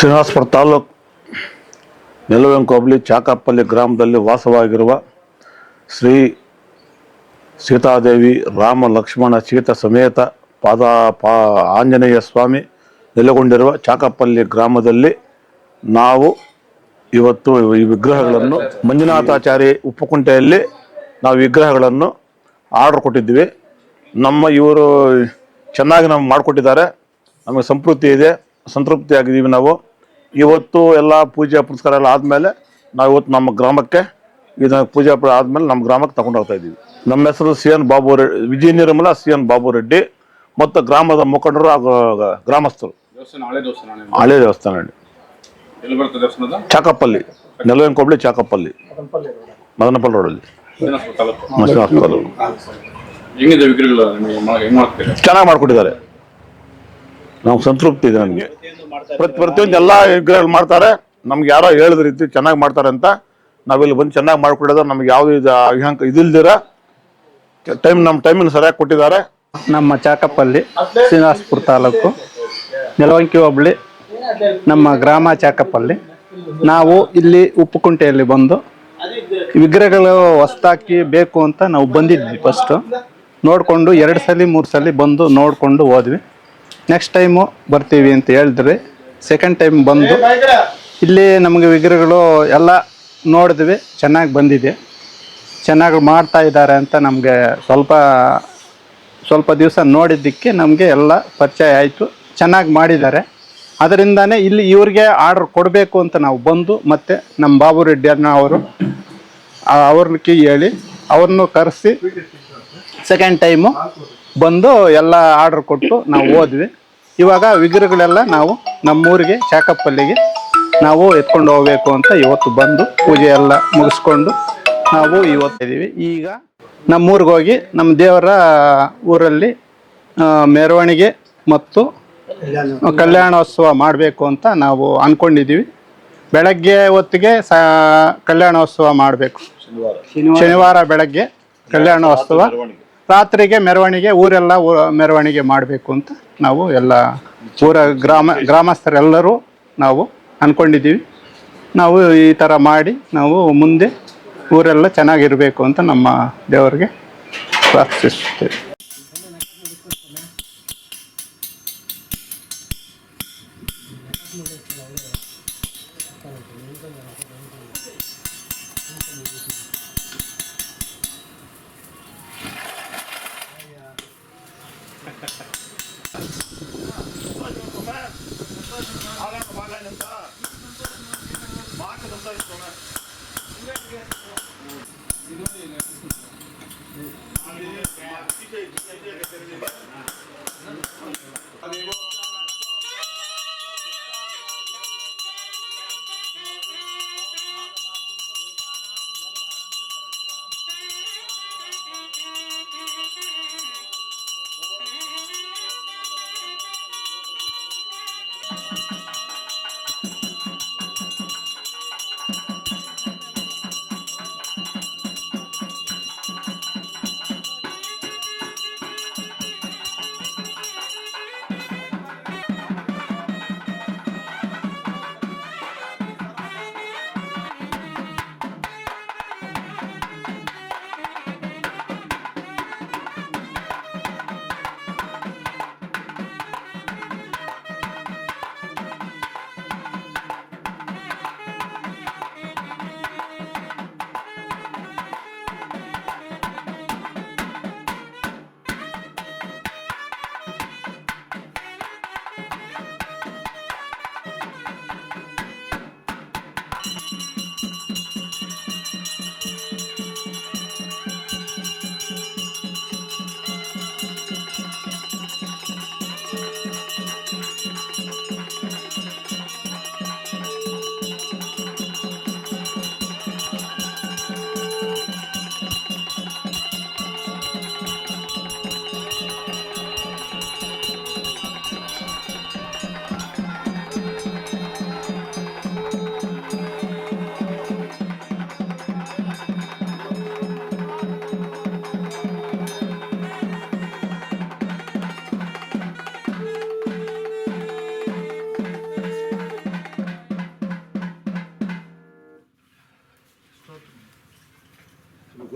ಶ್ರೀನಿವಾಸಪುರ ತಾಲೂಕು ನೆಲವೆಂಕು ಹೋಬಳಿ ಚಾಕಪ್ಪಲ್ಲಿ ಗ್ರಾಮದಲ್ಲಿ ವಾಸವಾಗಿರುವ ಶ್ರೀ ಸೀತಾದೇವಿ ರಾಮ ಲಕ್ಷ್ಮಣ ಸೀತಾ ಸಮೇತ ಆಂಜನೇಯ ಸ್ವಾಮಿ ನೆಲೆಗೊಂಡಿರುವ ಚಾಕಪ್ಪಲ್ಲಿ ಗ್ರಾಮದಲ್ಲಿ ನಾವು ಇವತ್ತು ಈ ವಿಗ್ರಹಗಳನ್ನು ಮಂಜುನಾಥಾಚಾರಿ ಉಪ್ಪುಕುಂಟೆಯಲ್ಲಿ ನಾವು ವಿಗ್ರಹಗಳನ್ನು ಆರ್ಡರ್ ಕೊಟ್ಟಿದ್ವಿ. ಇವರು ಚೆನ್ನಾಗಿ ನಮ್ಗೆ ಮಾಡಿಕೊಟ್ಟಿದ್ದಾರೆ. ನಮಗೆ ಸಂತೃಪ್ತಿ ಆಗಿದ್ದೀವಿ. ನಾವು ಇವತ್ತು ಎಲ್ಲ ಪೂಜೆ ಪುರಸ್ಕಾರ ಎಲ್ಲ ಆದಮೇಲೆ ನಾವು ಇವತ್ತು ನಮ್ಮ ಗ್ರಾಮಕ್ಕೆ ಇದನ್ನು ಪೂಜೆ ಆದಮೇಲೆ ನಮ್ಮ ಗ್ರಾಮಕ್ಕೆ ತಗೊಂಡು ಹೋಗ್ತಾ ಇದ್ದೀವಿ. ನಮ್ಮ ಹೆಸರು CN ಬಾಬು ರೆಡ್ಡಿ, ವಿಜಯ ನಿರ್ಮಲ CN ಬಾಬು ರೆಡ್ಡಿ ಮತ್ತು ಗ್ರಾಮದ ಮುಖಂಡರು ಹಾಗೂ ಗ್ರಾಮಸ್ಥರು. ಹಳೆ ದೇವಸ್ಥಾನ ಚಾಕಪ್ಪಲ್ಲಿ, ನೆಲವೆಂಕು ಹೋಬಳಿ ಚಾಕಪ್ಪಲ್ಲಿ, ಮದನಪಲ್ಲಿ ರೋಡಲ್ಲಿ. ಚೆನ್ನಾಗಿ ಮಾಡಿಕೊಟ್ಟಿದ್ದಾರೆ. ನಮ್ಗೆ ಸಂತೃಪ್ತಿ ಇದೆ. ನಮಗೆ ಪ್ರತಿಯೊಂದು ಎಲ್ಲ ವಿಗ್ರಹಗಳು ಮಾಡ್ತಾರೆ. ನಮ್ಗೆ ಯಾರೋ ಹೇಳಿದ ರೀತಿ ಚೆನ್ನಾಗಿ ಮಾಡ್ತಾರೆ ಅಂತ ನಾವಿಲ್ಲಿ ಬಂದು ಚೆನ್ನಾಗಿ ಮಾಡಿಕೊಟ್ಟಿದ್ದಾರೆ. ನಮ್ಗೆ ಯಾವುದು ಇದಿಲ್ದಿರ ನಮ್ಮ ಟೈಮಿಂಗ್ ಸರಿಯಾಗಿ ಕೊಟ್ಟಿದ್ದಾರೆ. ನಮ್ಮ ಚಾಕಪ್ಪಲ್ಲಿ ಶ್ರೀನಿವಾಸಪುರ ತಾಲೂಕು ನೆಲವಂಕಿ ಹೋಬಳಿ ನಮ್ಮ ಗ್ರಾಮ ಚಾಕಪ್ಪಲ್ಲಿ. ನಾವು ಇಲ್ಲಿ ಉಪ್ಪುಕುಂಟೆಯಲ್ಲಿ ಬಂದು ವಿಗ್ರಹಗಳು ಹೊಸ್ತಾಕಿ ಬೇಕು ಅಂತ ನಾವು ಬಂದಿದ್ವಿ. ಫಸ್ಟು ನೋಡಿಕೊಂಡು 2 ಸಲ 3 ಸಲ ಬಂದು ನೋಡಿಕೊಂಡು ಹೋದ್ವಿ. ನೆಕ್ಸ್ಟ್ ಟೈಮು ಬರ್ತೀವಿ ಅಂತ ಹೇಳಿದ್ರಿ. ಸೆಕೆಂಡ್ ಟೈಮ್ ಬಂದು ಇಲ್ಲಿ ನಮಗೆ ವಿಗ್ರಹಗಳು ಎಲ್ಲ ನೋಡಿದ್ವಿ. ಚೆನ್ನಾಗಿ ಬಂದಿದೆ, ಚೆನ್ನಾಗಿ ಮಾಡ್ತಾ ಇದ್ದಾರೆ ಅಂತ ನಮಗೆ ಸ್ವಲ್ಪ ದಿವಸ ನೋಡಿದ್ದಕ್ಕೆ ನಮಗೆ ಎಲ್ಲ ಪರಿಚಯ ಆಯಿತು. ಚೆನ್ನಾಗಿ ಮಾಡಿದ್ದಾರೆ. ಅದರಿಂದನೇ ಇಲ್ಲಿ ಇವ್ರಿಗೆ ಆರ್ಡ್ರ್ ಕೊಡಬೇಕು ಅಂತ ನಾವು ಬಂದು ಮತ್ತು ನಮ್ಮ ಬಾಬು ರೆಡ್ಡಿ ಅಣ್ಣ ಅವ್ರನ್ನ ಹೇಳಿ ಅವ್ರನ್ನು ಕರೆಸಿ ಸೆಕೆಂಡ್ ಟೈಮು ಬಂದು ಎಲ್ಲ ಆರ್ಡ್ರ್ ಕೊಟ್ಟು ನಾವು ಹೋದ್ವಿ. ಇವಾಗ ವಿಗ್ರಹಗಳೆಲ್ಲ ನಾವು ನಮ್ಮೂರಿಗೆ ಚಾಕಪ್ಪಲ್ಲಿಗೆ ನಾವು ಎತ್ಕೊಂಡು ಹೋಗಬೇಕು ಅಂತ ಇವತ್ತು ಬಂದು ಪೂಜೆ ಎಲ್ಲ ಮುಗಿಸ್ಕೊಂಡು ನಾವು ಇವತ್ತಿದ್ದೀವಿ. ಈಗ ನಮ್ಮೂರಿಗೆ ಹೋಗಿ ನಮ್ಮ ದೇವರ ಊರಲ್ಲಿ ಮೆರವಣಿಗೆ ಮತ್ತು ಕಲ್ಯಾಣೋತ್ಸವ ಮಾಡಬೇಕು ಅಂತ ನಾವು ಅಂದ್ಕೊಂಡಿದ್ದೀವಿ. ಬೆಳಗ್ಗೆ ಹೊತ್ತಿಗೆ ಕಲ್ಯಾಣೋತ್ಸವ ಮಾಡಬೇಕು. ಶನಿವಾರ ಬೆಳಗ್ಗೆ ಕಲ್ಯಾಣೋತ್ಸವ, ರಾತ್ರಿಗೆ ಮೆರವಣಿಗೆ, ಊರೆಲ್ಲ ಮೆರವಣಿಗೆ ಮಾಡಬೇಕು ಅಂತ ನಾವು ಎಲ್ಲ ಗ್ರಾಮಸ್ಥರೆಲ್ಲರೂ ನಾವು ಅಂದ್ಕೊಂಡಿದ್ದೀವಿ. ನಾವು ಈ ಥರ ಮಾಡಿ ನಾವು ಮುಂದೆ ಊರೆಲ್ಲ ಚೆನ್ನಾಗಿರಬೇಕು ಅಂತ ನಮ್ಮ ದೇವರಿಗೆ ಪ್ರಾರ್ಥಿಸುತ್ತೇವೆ.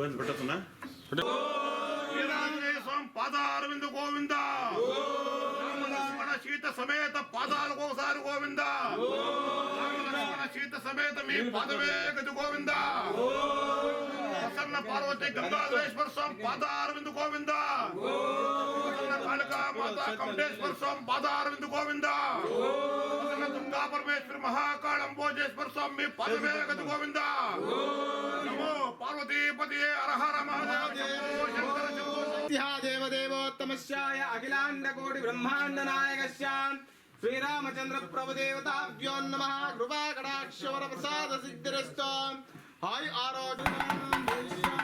స్వామి పాదారవింద గోవింద లక్ష్మణ సీత సమేత పాదాలకు ఒకసారి గోవింద లక్ష్మణ సీత సమేత మీ పాదమే గది గోవింద ప్రసన్న పార్వతి గంగాధరేశ్వర స్వామి పాదారవింద గోవింద ప్రసన్న కాళికా మాత కమటేశ్వర స్వామి పాదారవింద గోవింద ప్రసన్న దుర్గా పరమేశ్వర మహాకాళంబోజేశ్వర స్వామి మీ పాదమే గది గోవింద నమో పార్వతీపతి హర మహాదేవ శంకర देवदेवोत्तमस्याय अखिलांड कोटि ब्रह्मांड नायकस्य श्रीरामचंद्र प्रभु देवताभ्यो नमः कृपा कटाक्ष वर प्रसाद सिद्धिरस्तु हाय आरोग्य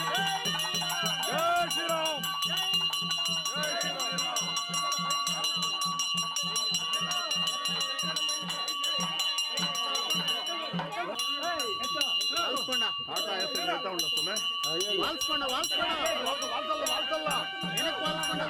Hey! ವಾಲ್ಸ್ಕೊಂಡ ಏನಕ್ಕೆ ವಾಲ್ಸ್ಕೊಂಡ